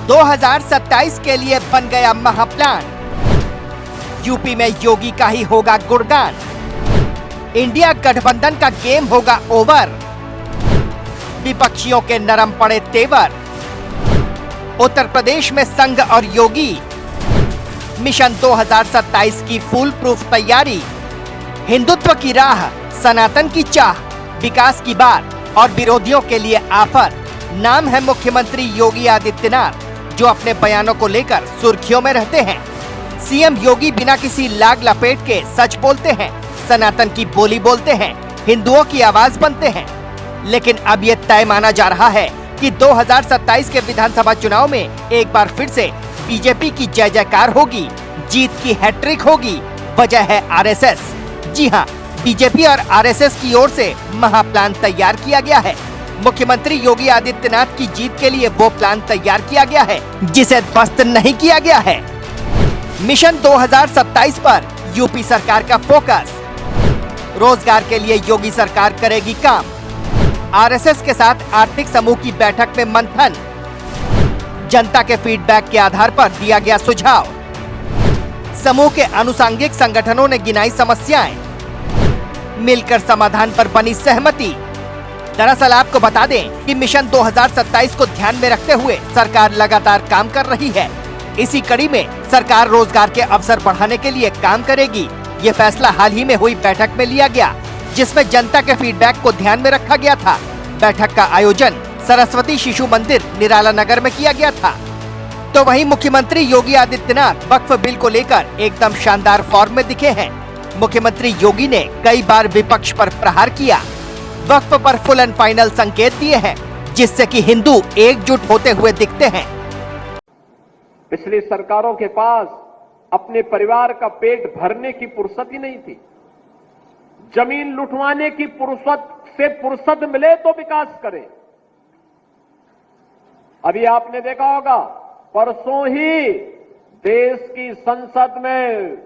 2027 के लिए बन गया महाप्लान। यूपी में योगी का ही होगा गुणगान। इंडिया गठबंधन का गेम होगा ओवर। विपक्षियों के नरम पड़े तेवर। उत्तर प्रदेश में संघ और योगी। मिशन 2027 की फुल प्रूफ तैयारी। हिंदुत्व की राह, सनातन की चाह, विकास की बात और विरोधियों के लिए आफर। नाम है मुख्यमंत्री योगी आदित्यनाथ, जो अपने बयानों को लेकर सुर्खियों में रहते हैं। सीएम योगी बिना किसी लाग लपेट के सच बोलते हैं, सनातन की बोली बोलते हैं, हिंदुओं की आवाज बनते हैं। लेकिन अब ये तय माना जा रहा है कि 2027 के विधानसभा चुनाव में एक बार फिर से बीजेपी की जय जयकार होगी, जीत की हैट्रिक होगी। वजह है आरएसएस। जी हाँ, बीजेपी और आरएसएस की ओर से महाप्लान तैयार किया गया है। मुख्यमंत्री योगी आदित्यनाथ की जीत के लिए वो प्लान तैयार किया गया है जिसे ध्वस्त नहीं किया गया है। मिशन 2027 पर यूपी सरकार का फोकस। रोजगार के लिए योगी सरकार करेगी काम। आरएसएस के साथ आर्थिक समूह की बैठक में मंथन। जनता के फीडबैक के आधार पर दिया गया सुझाव। समूह के अनुसांगिक संगठनों ने गिनाई समस्याएं। मिलकर समाधान पर बनी सहमति। दरअसल आपको बता दें कि मिशन 2027 को ध्यान में रखते हुए सरकार लगातार काम कर रही है। इसी कड़ी में सरकार रोजगार के अवसर बढ़ाने के लिए काम करेगी। ये फैसला हाल ही में हुई बैठक में लिया गया, जिसमें जनता के फीडबैक को ध्यान में रखा गया था। बैठक का आयोजन सरस्वती शिशु मंदिर निराला नगर में किया गया था। तो वहीं मुख्यमंत्री योगी आदित्यनाथ वक्फ बिल को लेकर एकदम शानदार फॉर्म में दिखे हैं। मुख्यमंत्री योगी ने कई बार विपक्ष पर प्रहार किया, वक्फ पर फुल एंड फाइनल संकेत दिए हैं, जिससे कि हिंदू एकजुट होते हुए दिखते हैं। पिछली सरकारों के पास अपने परिवार का पेट भरने की फुर्सत ही नहीं थी। जमीन लुटवाने की फुर्सत मिले तो विकास करें। अभी आपने देखा होगा, परसों ही देश की संसद में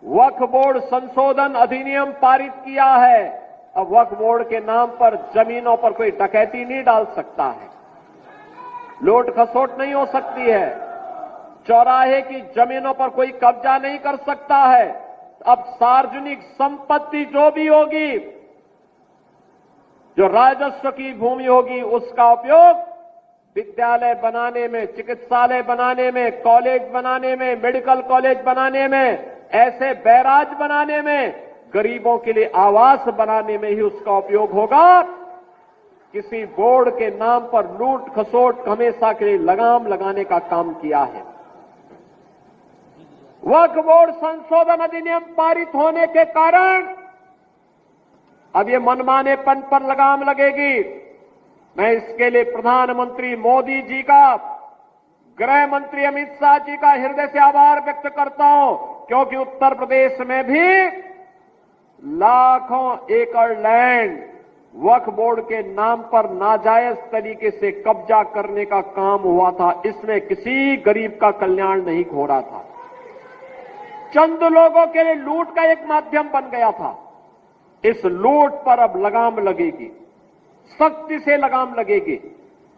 वक्फ बोर्ड संशोधन अधिनियम पारित किया है। अब वक्फ बोर्ड के नाम पर जमीनों पर कोई डकैती नहीं डाल सकता है, लूट खसोट नहीं हो सकती है, चौराहे की जमीनों पर कोई कब्जा नहीं कर सकता है। अब सार्वजनिक संपत्ति जो भी होगी, जो राजस्व की भूमि होगी, उसका उपयोग विद्यालय बनाने में, चिकित्सालय बनाने में, कॉलेज बनाने में, मेडिकल कॉलेज बनाने में, ऐसे बैराज बनाने में, गरीबों के लिए आवास बनाने में ही उसका उपयोग होगा। किसी बोर्ड के नाम पर लूट खसोट हमेशा के लिए लगाम लगाने का काम किया है। वक्फ बोर्ड संशोधन अधिनियम पारित होने के कारण अब ये मनमानेपन पर लगाम लगेगी। मैं इसके लिए प्रधानमंत्री मोदी जी का, गृह मंत्री अमित शाह जी का हृदय से आभार व्यक्त करता हूं, क्योंकि उत्तर प्रदेश में भी लाखों एकड़ लैंड वक्फ बोर्ड के नाम पर नाजायज तरीके से कब्जा करने का काम हुआ था। इसमें किसी गरीब का कल्याण नहीं हो रहा था, चंद लोगों के लिए लूट का एक माध्यम बन गया था। इस लूट पर अब लगाम लगेगी, सख्ती से लगाम लगेगी,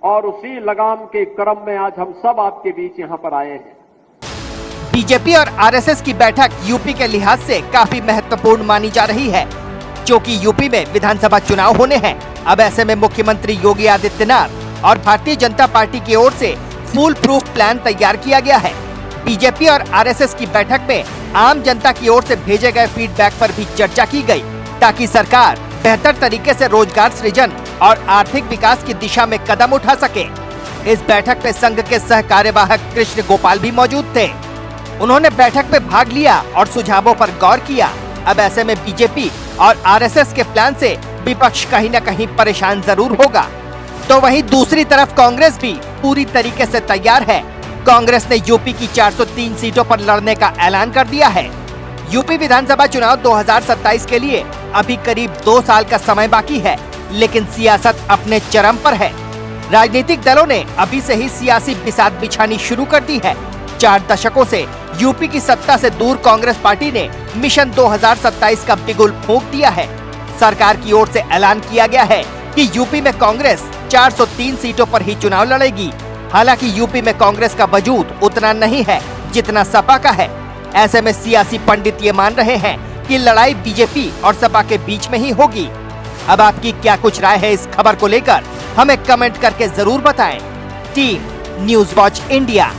और उसी लगाम के क्रम में आज हम सब आपके बीच यहां पर आए हैं। बीजेपी और आरएसएस की बैठक यूपी के लिहाज से काफी महत्वपूर्ण मानी जा रही है, क्योंकि यूपी में विधानसभा चुनाव होने हैं। अब ऐसे में मुख्यमंत्री योगी आदित्यनाथ और भारतीय जनता पार्टी की ओर से फुल प्रूफ प्लान तैयार किया गया है। बीजेपी और आरएसएस की बैठक में आम जनता की ओर से भेजे गए फीडबैक पर भी चर्चा की गई, ताकि सरकार बेहतर तरीके से रोजगार सृजन और आर्थिक विकास की दिशा में कदम उठा सके। इस बैठक में संघ के सह कार्यवाहक कृष्ण गोपाल भी मौजूद थे। उन्होंने बैठक में भाग लिया और सुझावों पर गौर किया। अब ऐसे में बीजेपी और आरएसएस के प्लान से विपक्ष कहीं न कहीं परेशान जरूर होगा। तो वहीं दूसरी तरफ कांग्रेस भी पूरी तरीके से तैयार है। कांग्रेस ने यूपी की 403 सीटों पर लड़ने का ऐलान कर दिया है। यूपी विधानसभा चुनाव 2027 के लिए अभी करीब 2 साल का समय बाकी है, लेकिन सियासत अपने चरम पर है। राजनीतिक दलों ने अभी से ही सियासी बिसात बिछानी शुरू कर दी है। 4 दशकों से यूपी की सत्ता से दूर कांग्रेस पार्टी ने मिशन 2027 का बिगुल फूंक दिया है। सरकार की ओर से ऐलान किया गया है कि यूपी में कांग्रेस 403 सीटों पर ही चुनाव लड़ेगी। हालांकि यूपी में कांग्रेस का वजूद उतना नहीं है जितना सपा का है। ऐसे में सियासी पंडित ये मान रहे हैं कि लड़ाई बीजेपी और सपा के बीच में ही होगी। अब आपकी क्या कुछ राय है इस खबर को लेकर, हमें कमेंट करके जरूर बताएं। Team news watch India.